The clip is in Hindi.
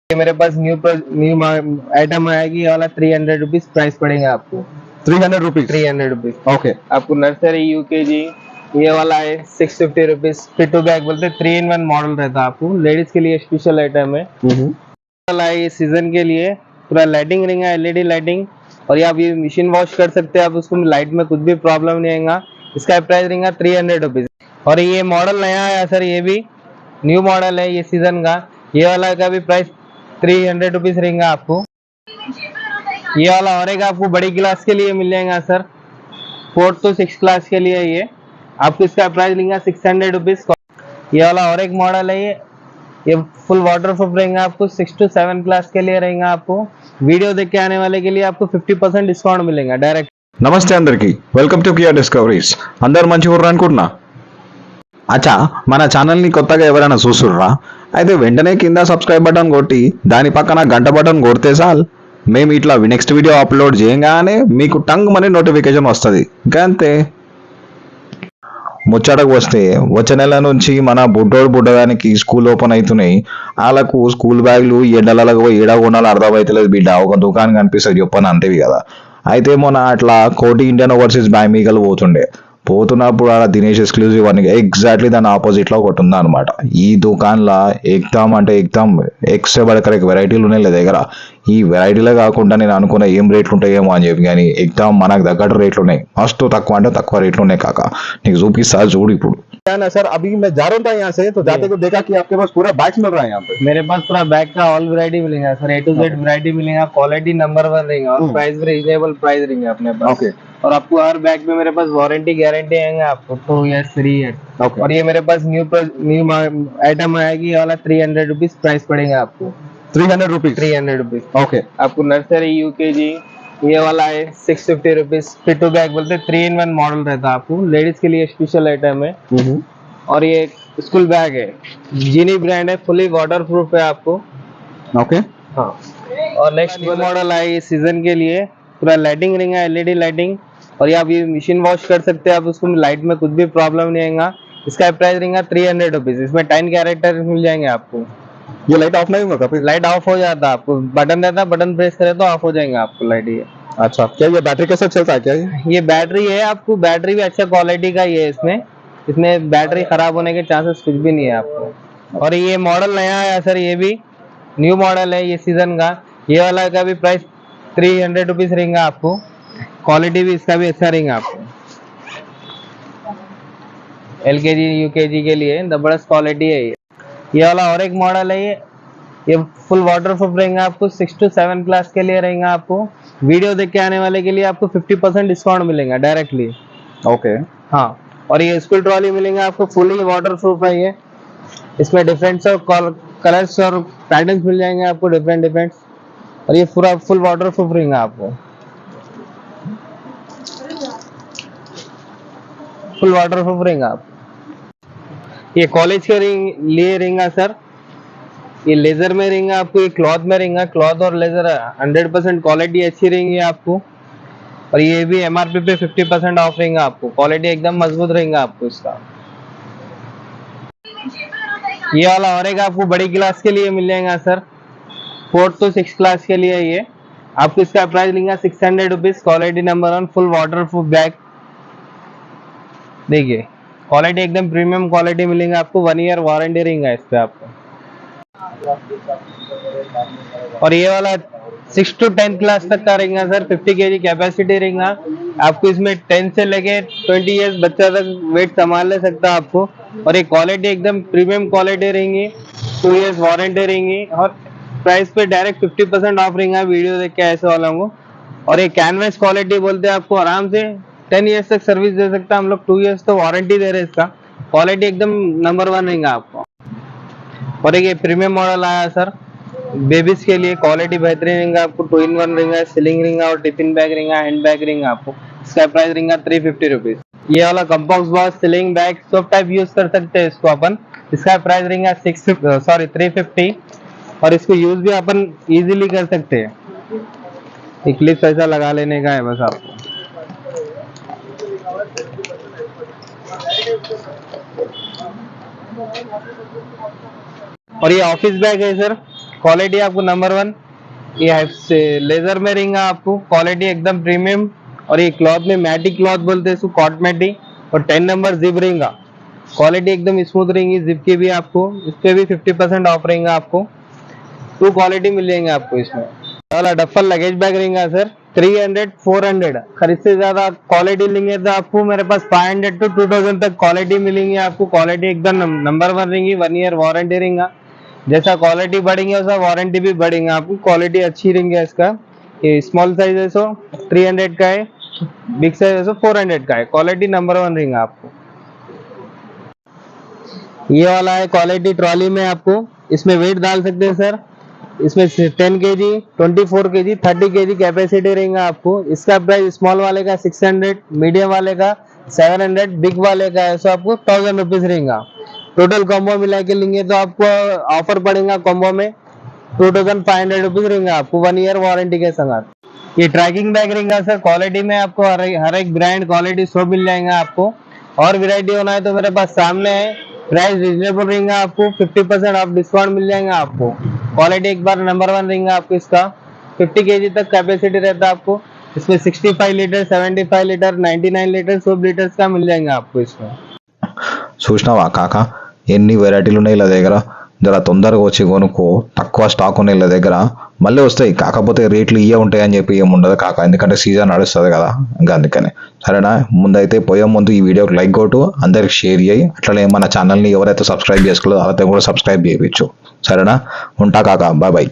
ये मेरे पास न्यू आइटम आएगी, ये वाला 300 रुपीज प्राइस पड़ेगा आपको। 300 रुपीज 300 रुपीज ओके। आपको। नर्सरी यूकेजी ये वाला है 650 रुपीज। फिट टू बैग बोलते 3 in 1 मॉडल रहता है आपको, लेडीज के लिए स्पेशल आइटम है। वाला है ये सीजन के लिए, पूरा लाइटिंग रिंग है, एलईडी लाइटिंग। और ये आप ये मशीन वॉश कर सकते हैं आप उसको, लाइट में कुछ भी प्रॉब्लम नहीं आएगा। इसका प्राइस रहेगा 300 रुपीज। और ये मॉडल नया है सर, ये भी न्यू मॉडल है ये सीजन का। ये वाला का भी प्राइस 300 रुपीज रहेगा आपको। ये वाला और एक आपको बड़ी क्लास के लिए मिल जाएगा sir, 4th to 6th class के लिए। ये आपको इसका प्राइस लेंगे 600 रुपीज। ये वाला और एक मॉडल है, ये फुल वाटर प्रूफ रहेगा आपको, 6 to 7 क्लास के लिए रहेगा आपको। वीडियो देख के आने वाले के लिए आपको 50% डिस्काउंट मिलेगा डायरेक्ट। నమస్తే అందరికి, వెల్కమ్ టు కియా డిస్కవరీస్. అందరు మంచిగా ఉర్రా అనుకుంటున్నా. అచ్చా, మన ఛానల్ని కొత్తగా ఎవరైనా చూస్తుర్రా అయితే వెంటనే కింద సబ్స్క్రైబ్ బటన్ కొట్టి దాని పక్కన గంట బటన్ కొడితే చాలు మేము ఇట్లా నెక్స్ట్ వీడియో అప్లోడ్ చేయగానే మీకు టంగ్ మనీ నోటిఫికేషన్ వస్తుంది. అంతే. ముచ్చటకు వస్తే వచ్చే నెల నుంచి మన బుడ్డోడు బుడ్డదానికి స్కూల్ ఓపెన్ అవుతున్నాయి. వాళ్ళకు స్కూల్ బ్యాగులు ఎండలకు పోయి ఏడా కొనాలో అర్థమవుతలేదు బిడ్డ. ఒక దుకాణం కనిపిస్తుంది చెప్పని అంతేవి కదా. అయితే మొన్న అట్లా కోటి ఇండియన్ ఓవర్సీస్ బ్యామిగల్ పోతున్నప్పుడు అలా దినేష్ ఎక్స్క్లూజివ్ అని ఎగ్జాక్ట్లీ దాని ఆపోజిట్ లో ఒకటి ఉందా అనమాట. ఈ దుకాణంలో ఎగ్దాం అంటే ఎగ్దాం ఎక్స్ బడకరెక్ వెరైటీలు ఉన్నాయి లేదా దగ్గర. ఈ వెరైటీలే కాకుండా నేను అనుకున్న ఏం రేట్లు ఉంటాయేమో అని చెప్పి, కానీ ఎగ్దాం మనకు తగ్గట్టు రేట్లు ఉన్నాయి. మస్తు తక్కువ అంటే తక్కువ రేట్లు ఉన్నాయి కాక. నీకు చూపిస్తా చూడు ఇప్పుడు. सर अभी मैं जा रहा था यहाँ से, तो जाते को देखा कि आपके पास पूरा बैग्स मिल रहा है यहाँ पे। मेरे पास पूरा बैग का ऑल वैरायटी मिलेगा sir, A to Z variety मिलेगा। क्वालिटी नंबर 1 रहेगा और प्राइस भी रीजनेबल प्राइस रहेंगे अपने पास। ओके। और आपको हर बैग में मेरे पास वारंटी गारंटी आएंगे आपको 2 years 3 years। ओके। और ये मेरे पास न्यू आइटम आएगी, ये वाला 300 रुपीज प्राइस पड़ेगा आपको। 300 रुपीज 300 रुपीज ओके। आपको। नर्सरी यूकेजी ये वाला है 650 रुपीज। फिट टू बैग बोलते 3 in 1 मॉडल रहता है आपको, लेडीज के लिए स्पेशल आइटम है। और ये स्कूल बैग है, जीनी ब्रांड है, फुली वाटर प्रूफ है आपको। ओके। हाँ। और नेक्स्ट मॉडल है ये सीजन के लिए, पूरा लाइटिंग रिंग है, एलईडी लाइटिंग। और ये आप ये मशीन वॉश कर सकते हैं आप उसको, लाइट में कुछ भी प्रॉब्लम नहीं आएगा। इसका प्राइस रहेगा 300 रुपीज। इसमें 10 कैरेक्टर मिल जाएंगे आपको। ये लाइट ऑफ नहीं होगा फिर? लाइट ऑफ हो जाता है आपको, बटन रहता है, बटन प्रेस करे तो ऑफ हो जाएंगे आपको लाइट। ये अच्छा, क्या ये बैटरी के साथ चलता है क्या ये बैटरी है आपको, बैटरी भी अच्छा क्वालिटी का ही है। इसमें बैटरी खराब होने के चांसेस कुछ भी नहीं है आपको। और ये मॉडल नया है सर, ये भी न्यू मॉडल है ये सीजन का। ये वाला का भी प्राइस 300 रुपीज रहेगा आपको। क्वालिटी भी इसका भी अच्छा रहेगा आपको। LKG UKG के लिए जबरदस्त क्वालिटी है ये वाला और एक मॉडल है, ये फुल वाटर प्रूफ रहेगा आपको, 6 to 7 क्लास के लिए रहेगा आपको। वीडियो देख के आने वाले के लिए आपको 50% डिस्काउंट मिलेगा डायरेक्टली। ओके। हाँ। और ये स्कूल ट्रॉली मिलेंगे आपको, फुली वाटर प्रूफ है ये। इसमें डिफरेंट कलर्स और पैटर्न्स मिल जाएंगे आपको, डिफरेंट। और ये पूरा फुल वाटर प्रूफ रहेगा आपको, फुल वाटर प्रूफ रहेगा आपको। ये कॉलेज के लिए रहेगा सर, ये लेजर में रहेगा आपको, ये क्लॉथ में रहेगा। क्लॉथ और लेजर 100% क्वालिटी अच्छी रहेंगी आपको। और ये भी MRP पे 50% ऑफ रहेगा आपको। क्वालिटी एकदम मजबूत रहेगा आपको इसका। ये वाला और एक आपको बड़ी क्लास के लिए मिल जाएगा sir, 4th to 6th class के लिए। ये आपको इसका प्राइस लेंगे 600 rupees. Quality number 1, full water proof bag. देखिए क्वालिटी एकदम प्रीमियम क्वालिटी मिलेगा आपको, 1 year वारंटी रहेगा इस पे आपको। और ये वाला 6 to 10 क्लास तक का रहेगा सर, 50 kg कैपेसिटी रहेगा आपको। इसमें 10 से लेके 20 years बच्चा तक वेट संभाल ले सकता है आपको। और ये क्वालिटी एकदम प्रीमियम क्वालिटी रहेंगी, 2 years वारंटी रहेंगी। और प्राइस पे डायरेक्ट 50% ऑफ रहेगा वीडियो देख के ऐसे वालों को। और ये कैनवस क्वालिटी बोलते हैं आपको, आराम से 10 years तक सर्विस दे सकता है हम लोग। 2 years तो वारंटी दे रहे हैं इसका। क्वालिटी एकदम नंबर 1 रहेगा आपको। और एक ये प्रीमियम मॉडल आया सर बेबीज के लिए, क्वालिटी बेहतरीन रहेगा आपको। 2 in 1 रहेगा, सिलिंग रहेगा और टिफिन बैग रहेगा, हैंड बैग रहेगा आपको। इसका प्राइस रहेगा 350 रुपीज। ये वाला कंपास बॉक्स, सिलिंग बैग सब टाइप यूज कर सकते हैं इसको अपन। इसका प्राइस रहेगा 350। और इसको यूज भी अपन इजीली कर सकते हैं। एक क्लिप ऐसा लगा लेने का है बस आपको। और ये ऑफिस बैग है सर, क्वालिटी आपको नंबर 1। ये लेजर में रहेगा आपको, क्वालिटी एकदम प्रीमियम। और ये क्लॉथ में मैटी क्लॉथ बोलते हैं इसको, कॉट मैटी। और 10 नंबर जिप रहेगा, क्वालिटी एकदम स्मूथ रहेगी जिप की भी आपको। इस पे भी 50% ऑफ रहेगा आपको। 2 क्वालिटी मिल जाएंगे आपको इसमें। वाला डफल लगेज बैग रहेगा सर, 300 400 खरीद से ज्यादा क्वालिटी लेंगे तो आपको मेरे पास 500 to 2000 तक क्वालिटी मिलेंगी आपको। क्वालिटी एकदम नंबर 1 रहेंगी, 1 ईयर वारंटी रहेगा। जैसा क्वालिटी बढ़ेंगे वैसा वारंटी भी बढ़ेगा आपको। क्वालिटी अच्छी रहेंगे इसका। ये स्मॉल साइज है सो 300 का है, बिग साइज है सो 400 का है। क्वालिटी नंबर 1 रहेगा आपको। ये वाला है क्वालिटी ट्रॉली में आपको, इसमें वेट डाल सकते हैं सर। इसमें 10 kg 24 kg 30 kg कैपेसिटी रहेगा आपको। इसका प्राइस स्मॉल वाले का 600, मीडियम वाले का 700, बिग वाले का है सो आपको 1000 रुपीज रहेगा। टोटल कॉम्बो मिला के लेंगे तो आपको ऑफर पड़ेगा कॉम्बो में 2500 रुपीज रहेगा आपको, 1 ईयर वारंटी के साथ। ये ट्रैकिंग बैग रहेगा सर, क्वालिटी में आपको हर एक ब्रांड क्वालिटी सब मिल जाएगा आपको। और वैरायटी होना है तो मेरे पास सामने है। प्राइस रिजनेबल रहेगा आपको, 50% ऑफ डिस्काउंट मिल जाएगा आपको। क्वालिटी एक बार नंबर 1 रहेगा आपको। इसका 50 kg तक कैपेसिटी रहता है आपको। इसमें 65 लीटर 75 लीटर 99 लीटर 100 लीटर्स का मिल जाएगा आपको इसमें। చూసినావా కాక ఎన్ని వెరైటీలు ఉన్నాయి వీళ్ళ దగ్గర. జర తొందరగా వచ్చి కొనుక్కో, తక్కువ స్టాక్ ఉన్నాయి వీళ్ళ దగ్గర. మళ్ళీ వస్తాయి, కాకపోతే రేట్లు ఇవే ఉంటాయి అని చెప్పి ఏముండదు కాక, ఎందుకంటే సీజన్ నడుస్తుంది కదా, ఇంకా అందుకని. సరేనా, ముందైతే పోయే ముందు ఈ వీడియోకి లైక్ కొట్టు, అందరికి షేర్ చేయి. అట్లనే మన ఛానల్ని ఎవరైతే సబ్స్క్రైబ్ చేసుకోలేదో వాళ్ళతో కూడా సబ్స్క్రైబ్ చేయించు. సరేనా, ఉంటా కాక, బాయ్ బాయ్.